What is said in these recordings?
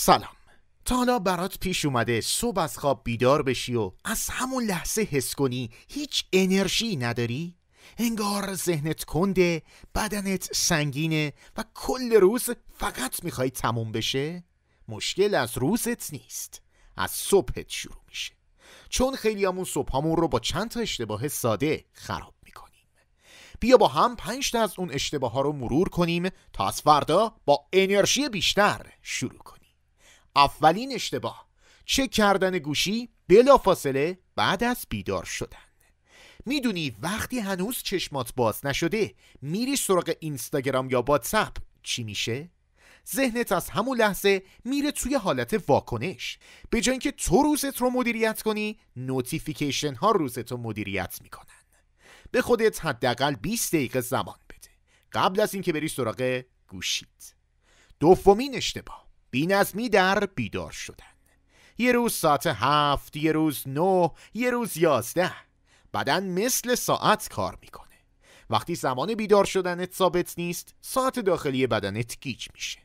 سلام. تا حالا برات پیش اومده صبح از خواب بیدار بشی و از همون لحظه حس کنی هیچ انرژی نداری؟ انگار ذهنت کنده، بدنت سنگینه و کل روز فقط میخوای تموم بشه؟ مشکل از روزت نیست، از صبحت شروع میشه. چون خیلیامون صبحامون رو با چند تا اشتباه ساده خراب میکنیم. بیا با هم 5 تا از اون اشتباه ها رو مرور کنیم تا از فردا با انرژی بیشتر شروع کنیم. اولین اشتباه، چک کردن گوشی بلافاصله بعد از بیدار شدن. میدونی وقتی هنوز چشمات باز نشده میری سراغ اینستاگرام یا واتساپ چی میشه؟ ذهنت از همون لحظه میره توی حالت واکنش. به جای اینکه تو روزت رو مدیریت کنی، نوتیفیکیشن ها روزت رو مدیریت میکنن. به خودت حداقل 20 دقیقه زمان بده قبل از اینکه بری سراغ گوشیت. دومین اشتباه، بی‌نظمی در بیدار شدن. یه روز ساعت 7، یه روز 9، یه روز 11. بدن مثل ساعت کار میکنه. وقتی زمان بیدار شدنت ثابت نیست، ساعت داخلی بدنت گیج میشه.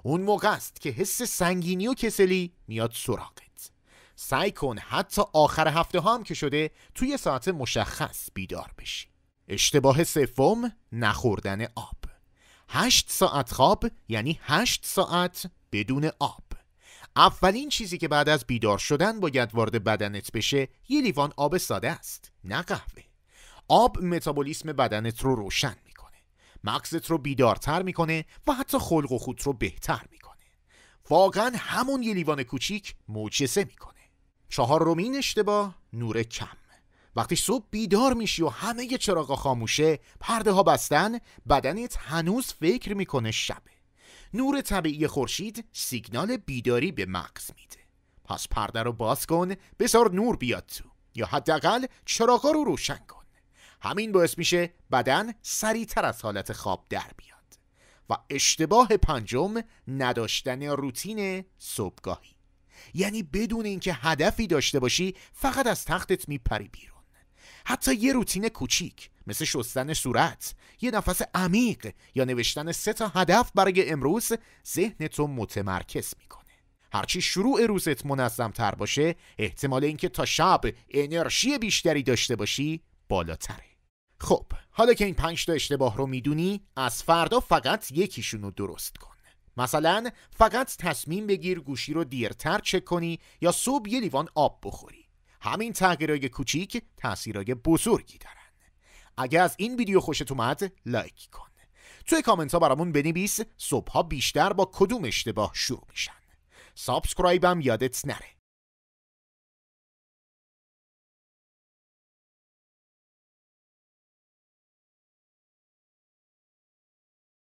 اون موقع است که حس سنگینی و کسلی میاد سراغت. سعی کن حتی آخر هفته هم که شده توی ساعت مشخص بیدار بشی. اشتباه سوم، نخوردن آب. 8 ساعت خواب یعنی 8 ساعت بدون آب. اولین چیزی که بعد از بیدار شدن باید وارد بدنت بشه یه لیوان آب ساده است، نه قهوه. آب متابولیسم بدنت رو روشن میکنه، مغزت رو بیدارتر میکنه و حتی خلق و خود رو بهتر میکنه. واقعا همون یه لیوان کوچیک معجزه میکنه. 4مین اشتباه، نور کم. وقتی صبح بیدار میشی و همه چراغا خاموشه، پرده ها بستن، بدنت هنوز فکر میکنه شبه. نور طبیعی خورشید سیگنال بیداری به مغز میده. پس پرده رو باز کن، بذار نور بیاد تو، یا حداقل چراغا رو روشن کن. همین باعث میشه بدن سریعتر از حالت خواب در بیاد. و اشتباه 5، نداشتن روتین صبحگاهی. یعنی بدون اینکه هدفی داشته باشی فقط از تختت میپری بیرون. حتی یه روتین کوچیک مثل شستن صورت، یه نفس عمیق یا نوشتن 3 تا هدف برای امروز ذهنتو متمرکز میکنه. هرچی شروع روزت منظم تر باشه، احتمال اینکه تا شب انرژی بیشتری داشته باشی بالاتره. خب حالا که این 5 تا اشتباه رو میدونی، از فردا فقط یکیشون رو درست کن. مثلا فقط تصمیم بگیر گوشی رو دیرتر چک کنی یا صبح یه لیوان آب بخوری. همین تغییرای کوچیک تأثیرای بزرگی دارن. اگه از این ویدیو خوشت اومد لایک کن. توی کامنت ها برامون بنویس صبح‌ها بیشتر با کدوم اشتباه شروع میشن. سابسکرایبم یادت نره.